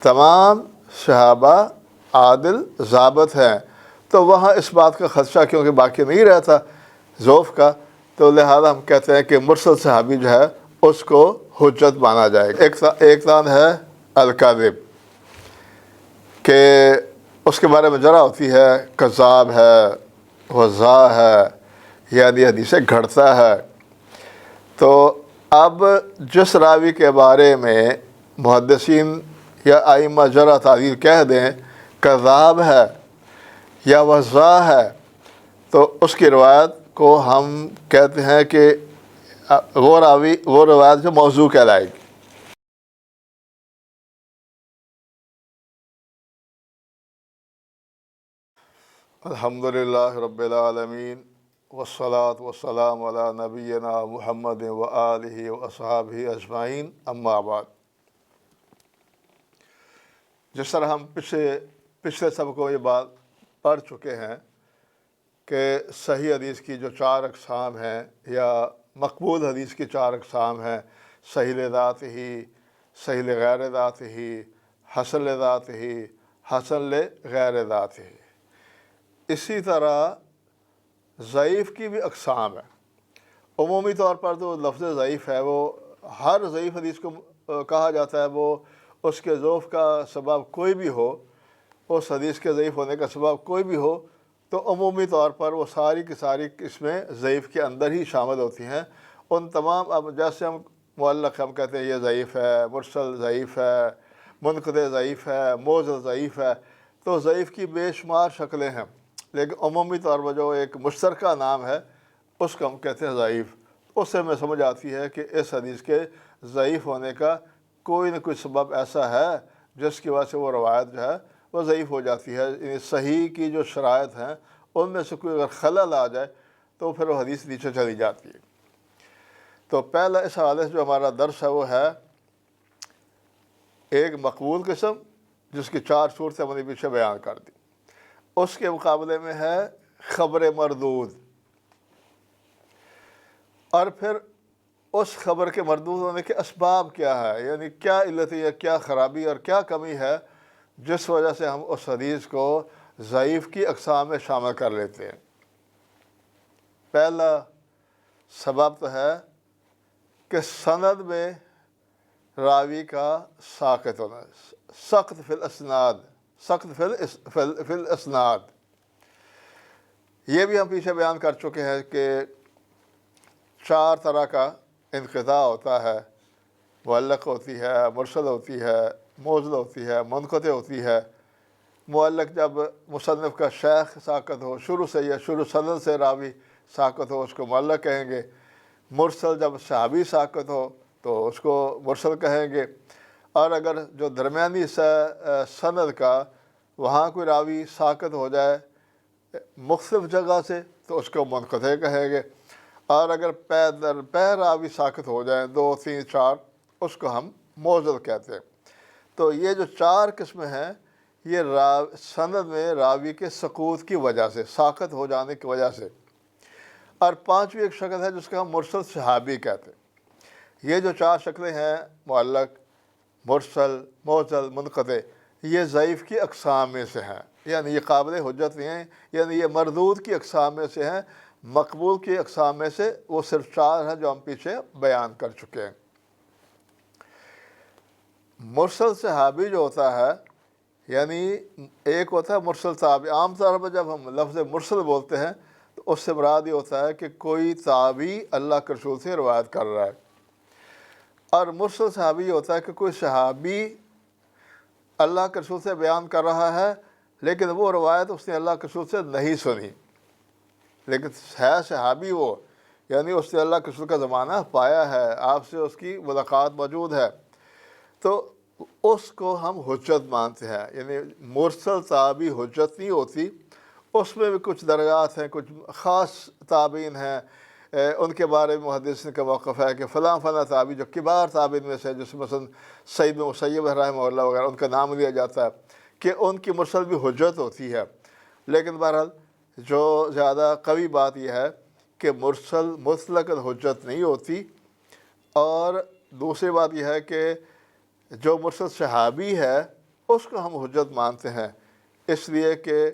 تمام صحابہ عادل ضابط ہیں، تو وہاں اس بات کا خدشہ کیونکہ باقی نہیں رہتا ضعف کا، تو لہذا ہم کہتے ہیں کہ مرسل صحابی جو ہے اس کو حجت مانا جائے گا۔ ایک طرح ہے الکاذب، کہ اس کے بارے میں ذرا ہوتی ہے کذاب ہے، وضاع ہے، یعنی حدیثیں گھڑتا ہے۔ تو اب جس راوی کے بارے میں محدثین یا ائمہ جرح تعدیل کہہ دیں کذاب ہے یا وضاع ہے، تو اس کی روایت کو ہم کہتے ہیں کہ وہ روایت جو موضوع کہلائے گی۔ الحمدللہ رب العالمین والصلاة والسلام علی نبینا محمد وآلہ واصحابہ اجمعین، اما بعد۔ جس طرح ہم پچھلے سبقوں میں یہ بات پڑھ چکے ہیں کہ صحیح حدیث کی جو 4 اقسام ہیں یا مقبول حدیث کی 4 اقسام ہیں، صحیح لذات ہی، صحیح لغیر ذات ہی، حسن لذات ہی، حسن لغیر ذات ہی۔ اسی طرح ضعیف کی بھی اقسام ہیں۔ عمومی طور پر تو لفظ ضعیف ہے وہ ہر ضعیف حدیث کو کہا جاتا ہے، وہ اس کے ضعف کا سبب کوئی بھی ہو، اس حدیث کے ضعیف ہونے کا سبب کوئی بھی ہو، تو عمومی طور پر وہ ساری کی ساری قسمیں ضعیف کے اندر ہی شامل ہوتی ہیں۔ ان تمام، اب جیسے ہم معلق ہم کہتے ہیں یہ ضعیف ہے، مرسل ضعیف ہے، منقطع ضعیف ہے، موضوع ضعیف ہے، تو ضعیف کی بے شمار شکلیں ہیں، لیکن عمومی طور پر جو ایک مشترکہ نام ہے اس کو ہم کہتے ہیں ضعیف۔ اس سے ہمیں سمجھ آتی ہے کہ اس حدیث کے ضعیف ہونے کا کوئی نہ کوئی سبب ایسا ہے جس کی وجہ سے وہ روایت جو ہے وہ ضعیف ہو جاتی ہے۔ یعنی صحیح کی جو شرائط ہیں ان میں سے کوئی اگر خلل آ جائے تو پھر وہ حدیث نیچے چلی جاتی ہے۔ تو پہلا اس حوالے سے جو ہمارا درس ہے وہ ہے ایک مقبول قسم جس کی 4 صورتیں ہم نے پیچھے بیان کر دی، اس کے مقابلے میں ہے خبر مردود، اور پھر اس خبر کے مردود ہونے کے اسباب کیا ہے، یعنی کیا علت یا کیا خرابی اور کیا کمی ہے جس وجہ سے ہم اس حدیث کو ضعیف کی اقسام میں شامل کر لیتے ہیں۔ پہلا سبب تو ہے کہ سند میں راوی کا ساقط ہونا، سقط فی الاسناد۔ یہ بھی ہم پیچھے بیان کر چکے ہیں کہ 4 طرح کا انقطاع ہوتا ہے، معلق ہوتی ہے، مرسل ہوتی ہے، موصل ہوتی ہے، منقطع ہوتی ہے۔ معلق جب مصنف کا شیخ ساقط ہو، شروع سے یا شروع سند سے راوی ساقط ہو، اس کو معلق کہیں گے۔ مرسل جب صحابی ساقط ہو تو اس کو مرسل کہیں گے، اور اگر جو درمیانی سند کا وہاں کوئی راوی ساقط ہو جائے مختلف جگہ سے تو اس کو منقطع کہیں گے، اور اگر پہ راوی ساقط ہو جائیں 2 3 4 اس کو ہم موضل کہتے ہیں۔ تو یہ جو 4 قسمیں ہیں یہ سند میں راوی کے سقوط کی وجہ سے، ساقط ہو جانے کی وجہ سے۔ اور 5ویں ایک شکل ہے جس کو ہم مرسل صحابی کہتے ہیں۔ یہ جو 4 شکلیں ہیں، معلق، مرسل، موصل، منقطع، یہ ضعیف کی اقسام میں سے ہیں، یعنی یہ قابل حجت نہیں ہیں، یعنی یہ مردود کی اقسام میں سے ہیں۔ مقبول کی اقسام میں سے وہ صرف 4 ہیں جو ہم پیچھے بیان کر چکے ہیں۔ مرسل صحابی جو ہوتا ہے، یعنی ایک ہوتا ہے مرسل صحابی۔ عام طور پر جب ہم لفظ مرسل بولتے ہیں تو اس سے مراد یہ ہوتا ہے کہ کوئی صحابی اللہ کے رسول سے روایت کر رہا ہے، اور مرسل صحابی یہ ہوتا ہے کہ کوئی صحابی اللہ کے رسول سے بیان کر رہا ہے لیکن وہ روایت اس نے اللہ کے رسول سے نہیں سنی، لیکن ہے صحابی وہ، یعنی اس نے اللہ کے رسول کا زمانہ پایا ہے، آپ سے اس کی ملاقات موجود ہے، تو اس کو ہم حجت مانتے ہیں۔ یعنی مرسل صحابی حجت نہیں ہوتی، اس میں بھی کچھ درجات ہیں، کچھ خاص تابعین ہیں، ان کے بارے میں محدثین کا موقف ہے کہ فلاں تابعی جو کبار تابعین میں سے، جس مثلا سعید بن مسیب رحمہ اللہ وغیرہ، ان کا نام لیا جاتا ہے کہ ان کی مرسل بھی حجت ہوتی ہے۔ لیکن بہرحال جو زیادہ قوی بات یہ ہے کہ مرسل مطلق حجت نہیں ہوتی، اور دوسری بات یہ ہے کہ جو مرسل صحابی ہے اس کو ہم حجت مانتے ہیں، اس لیے کہ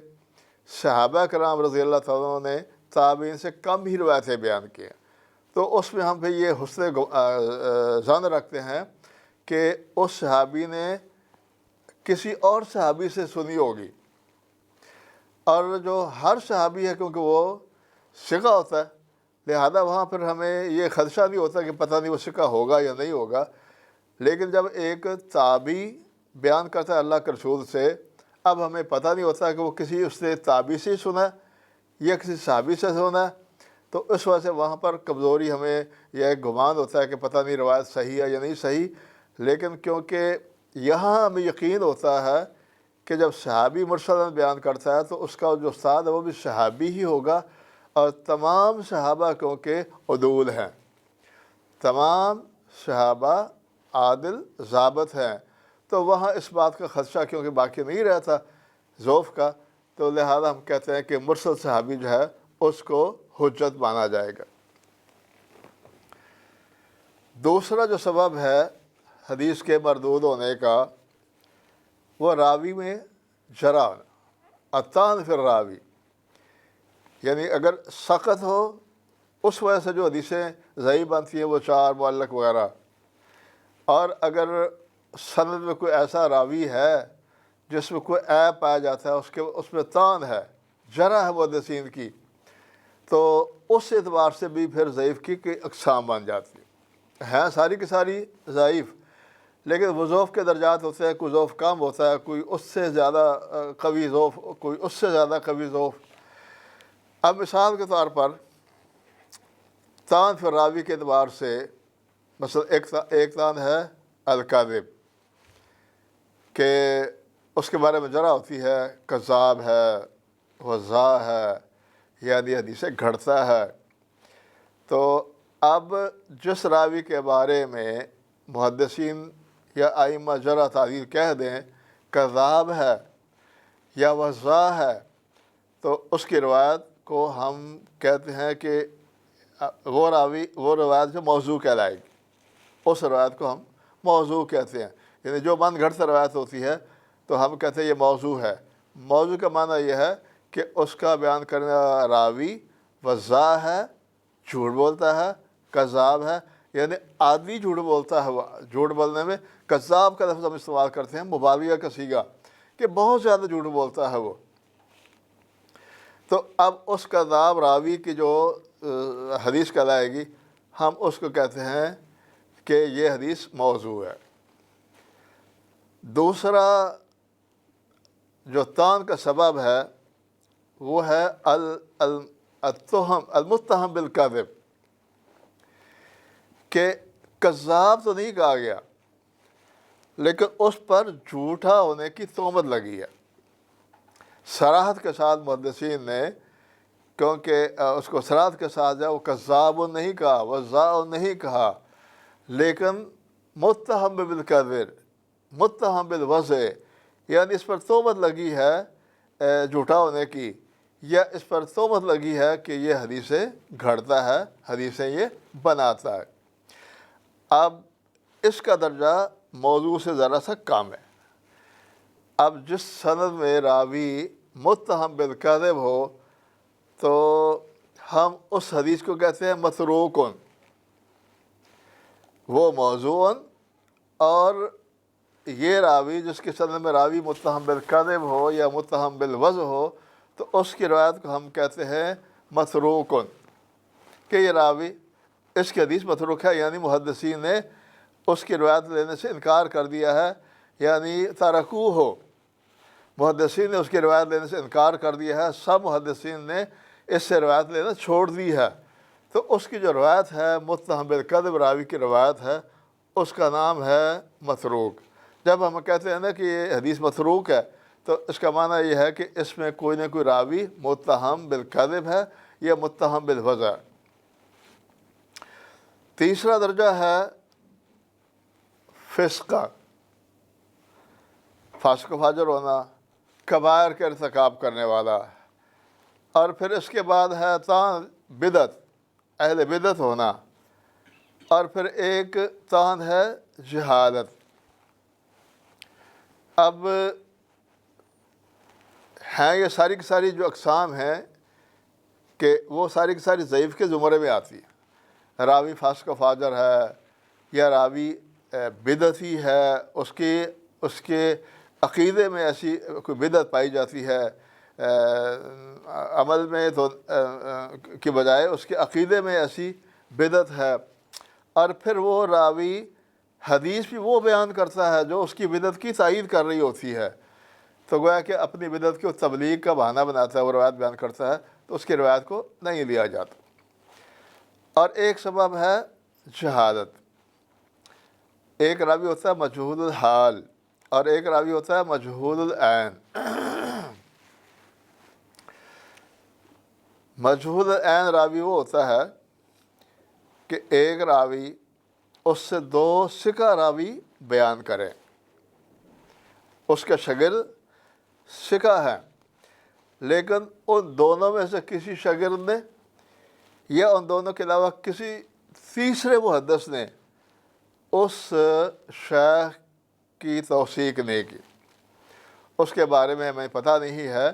صحابہ کرام رضی اللہ تعالیٰ عنہ نے تابعین سے کم ہی روایتیں بیان کی ہیں، تو اس میں ہم پہ یہ حسن ظن رکھتے ہیں کہ اس صحابی نے کسی اور صحابی سے سنی ہوگی، اور جو ہر صحابی ہے کیونکہ وہ ثقہ ہوتا ہے، لہذا وہاں پھر ہمیں یہ خدشہ نہیں ہوتا کہ پتہ نہیں وہ ثقہ ہوگا یا نہیں ہوگا۔ لیکن جب ایک تابعی بیان کرتا ہے اللہ کے رسول سے، اب ہمیں پتہ نہیں ہوتا کہ وہ کسی اس نے تابعی سے سنا یا کسی صحابی سے سنا، تو اس وجہ سے وہاں پر کمزوری ہمیں یہ ایک گمان ہوتا ہے کہ پتہ نہیں روایت صحیح ہے یا نہیں صحیح۔ لیکن کیونکہ یہاں ہمیں یقین ہوتا ہے کہ جب صحابی مرسلاً بیان کرتا ہے تو اس کا جو استاد ہے وہ بھی صحابی ہی ہوگا، اور تمام صحابہ کیونکہ عدول ہیں، تمام صحابہ عادل ضابط ہیں، تو وہاں اس بات کا خدشہ کیونکہ باقی نہیں رہتا ضعف کا، تو لہذا ہم کہتے ہیں کہ مرسل صحابی جو ہے اس کو حجت مانا جائے گا۔ دوسرا جو سبب ہے حدیث کے مردود ہونے کا، وہ راوی میں جرح، الطعن فی الراوی، یعنی اگر سقط ہو اس وجہ سے جو حدیثیں ضعیف بنتی ہیں وہ چار معلق وغیرہ، اور اگر سند میں کوئی ایسا راوی ہے جس میں کوئی عیب پایا جاتا ہے، اس میں طعن ہے، جرح ہے محدثین کی، تو اس اعتبار سے بھی پھر ضعیف کی اقسام بن جاتی ہیں ساری کی ساری ضعیف، لیکن وہ ضعف کے درجات ہوتے ہیں، کوئی ضعف کم ہوتا ہے، کوئی اس سے زیادہ قوی ضعف، کوئی اس سے زیادہ قوی ضعف۔ اب مثال کے طور پر طعن فی الراوی کے اعتبار سے، مثلا ایک طعن ہے الکاذب، کہ اس کے بارے میں جرح ہوتی ہے، کذاب ہے، وضاع ہے، یعنی حدیثیں گھڑتا ہے۔ تو اب جس راوی کے بارے میں محدثین یا ائمہ جرح تعدیل کہہ دیں کذاب ہے یا وضاع ہے، تو اس کی روایت کو ہم کہتے ہیں کہ وہ روایت جو موضوع کہلائے گی، اس روایت کو ہم موضوع کہتے ہیں، یعنی جو من گھڑت روایت ہوتی ہے تو ہم کہتے ہیں یہ موضوع ہے۔ موضوع کا معنی یہ ہے کہ اس کا بیان کرنے والا راوی وضاع ہے، جھوٹ بولتا ہے، کذاب ہے، یعنی آدمی جھوٹ بولتا ہے۔ جھوٹ بولنے میں کذاب کا لفظ ہم استعمال کرتے ہیں مبالغہ کا صیغہ، کہ بہت زیادہ جھوٹ بولتا ہے وہ۔ تو اب اس کذاب راوی کی جو حدیث کہلائے گی، ہم اس کو کہتے ہیں کہ یہ حدیث موضوع ہے۔ دوسرا جو طعن کا سبب ہے وہ ہے المتہم بالکذب، کہ کذاب تو نہیں کہا گیا لیکن اس پر جھوٹا ہونے کی تہمت لگی ہے۔ صراحت کے ساتھ محدثین نے، کیونکہ اس کو صراحت کے ساتھ جو وہ کذاب نہیں کہا، وضاع نہیں کہا، لیکن متہم بالکذب، متہم بالوضع، یعنی اس پر تہمت لگی ہے جھوٹا ہونے کی، یا اس پر تہمت لگی ہے کہ یہ حدیثیں گھڑتا ہے، حدیثیں یہ بناتا ہے۔ اب اس کا درجہ موضوع سے ذرا سا کم ہے۔ اب جس سند میں راوی متہم بالکذب ہو تو ہم اس حدیث کو کہتے ہیں متروکن، وہ موضوع، اور یہ راوی جس کے سند میں راوی متہم بالکذب ہو یا متہم بالوضع ہو تو اس کی روایت کو ہم کہتے ہیں متروکن، کہ یہ راوی، اس کی حدیث متروک ہے، یعنی محدثین نے اس کی روایت لینے سے انکار کر دیا ہے، یعنی ترکوہ ہو، محدثین نے اس کی روایت لینے سے انکار کر دیا ہے، سب محدثین نے اس سے روایت لینا چھوڑ دی ہے، تو اس کی جو روایت ہے متہم بالکذب راوی کی روایت ہے، اس کا نام ہے متروک۔ جب ہم کہتے ہیں نا کہ یہ حدیث متروک ہے تو اس کا معنی یہ ہے کہ اس میں کوئی نہ کوئی راوی متہم بالکذب ہے یا متہم بالوضع۔ تیسرا درجہ ہے فسق، فاسق و فاجر ہونا، کبائر کا ارتکاب کرنے والا، اور پھر اس کے بعد ہے طعن بدعت، اہل بدعت ہونا، اور پھر ایک طعن ہے جہالت۔ اب ہیں یہ ساری کی ساری جو اقسام ہیں کہ وہ ساری کی ساری ضعیف کے زمرے میں آتی ہے. راوی فاسق و فاجر ہے یا راوی بدعتی ہے، اس کے عقیدے میں ایسی کوئی بدعت پائی جاتی ہے، عمل میں تو کی بجائے اس کے عقیدے میں ایسی بدعت ہے، اور پھر وہ راوی حدیث بھی وہ بیان کرتا ہے جو اس کی بدعت کی تائید کر رہی ہوتی ہے، تو گویا کہ اپنی بدعت کی تبلیغ کا بہانہ بناتا ہے، وہ روایت بیان کرتا ہے تو اس کی روایت کو نہیں لیا جاتا. اور ایک سبب ہے جہالت. ایک راوی ہوتا ہے مجہول الحال اور ایک راوی ہوتا ہے مجہول العین. مجہول العین راوی وہ ہوتا ہے کہ ایک راوی اس سے دو ثقہ راوی بیان کرے، اس کا شاگرد ثقہ ہے، لیکن ان دونوں میں سے کسی شاگرد نے یا ان دونوں کے علاوہ کسی تیسرے محدث نے اس شیخ کی توثیق نہیں کی. اس کے بارے میں ہمیں پتہ نہیں ہے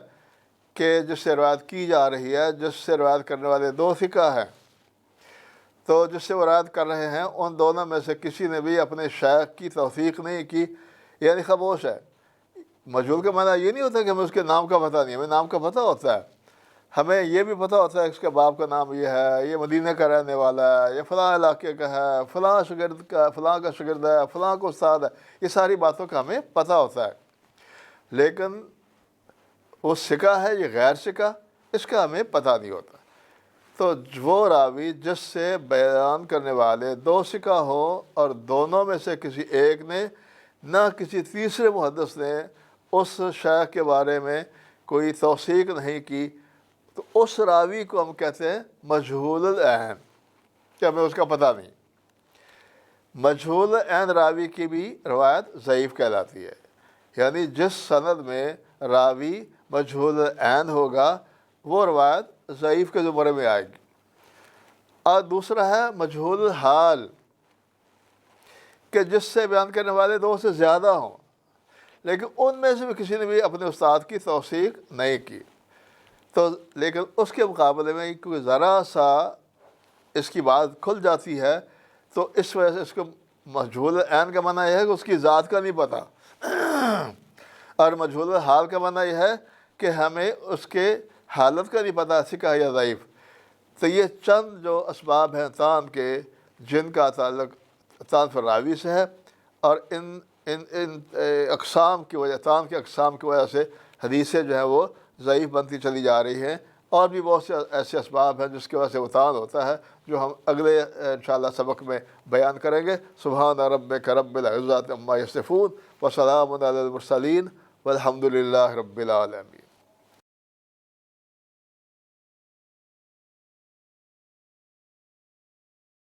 کہ جس سے روایت کی جا رہی ہے، جس سے روایت کرنے والے دو ثقہ ہیں، تو جس سے وہ روایت کر رہے ہیں ان دونوں میں سے کسی نے بھی اپنے شیخ کی توثیق نہیں کی، یعنی خاموش ہے. مجہول کا معنی یہ نہیں ہوتا کہ ہمیں اس کے نام کا پتہ نہیں، ہمیں نام کا پتہ ہوتا ہے. ہمیں یہ بھی پتہ ہوتا ہے اس کے باپ کا نام یہ ہے، یہ مدینہ کا رہنے والا ہے، یہ فلاں علاقے کا ہے، فلاں شاگرد کا فلاں کا شاگرد ہے، فلاں کا استاد ہے. یہ ساری باتوں کا ہمیں پتہ ہوتا ہے، لیکن وہ ثقہ ہے یہ غیر ثقہ، اس کا ہمیں پتہ نہیں ہوتا. تو وہ راوی جس سے بیان کرنے والے دو ثقہ ہو اور دونوں میں سے کسی ایک نے نہ کسی تیسرے محدث نے اس شیخ کے بارے میں کوئی توثیق نہیں کی، تو اس راوی کو ہم کہتے ہیں مجہول العین، کہ ہمیں اس کا پتہ نہیں. مجہول العین راوی کی بھی روایت ضعیف کہلاتی ہے، یعنی جس سند میں راوی مجہول العین ہوگا وہ روایت ضعیف کے زمرے میں آئے گی. اور دوسرا ہے مجہول الحال، کہ جس سے بیان کرنے والے دو سے زیادہ ہوں، لیکن ان میں سے بھی کسی نے بھی اپنے استاد کی توثیق نہیں کی. تو لیکن اس کے مقابلے میں کوئی ذرا سا اس کی بات کھل جاتی ہے، تو اس وجہ سے اس کو مجہول العین کا معنی یہ ہے کہ اس کی ذات کا نہیں پتہ، اور مجہول الحال کا معنی یہ ہے کہ ہمیں اس کے حالت کا نہیں پتہ، ثقہ یا ضعیف. تو یہ چند جو اسباب ہیں طعن کے، جن کا تعلق طعن فی الراوی سے ہے، اور ان اقسام کی وجہ، طعن کے اقسام کی وجہ سے حدیثیں جو ہیں وہ ضعیف بنتی چلی جا رہی ہیں. اور بھی بہت سے ایسے اسباب ہیں جس کی وجہ سے وہ طعن ہوتا ہے، جو ہم اگلے انشاءاللہ سبق میں بیان کریں گے. سبحان ربک رب العزت عما یصفون وسلام علی المرسلین والحمد للہ رب العالمین.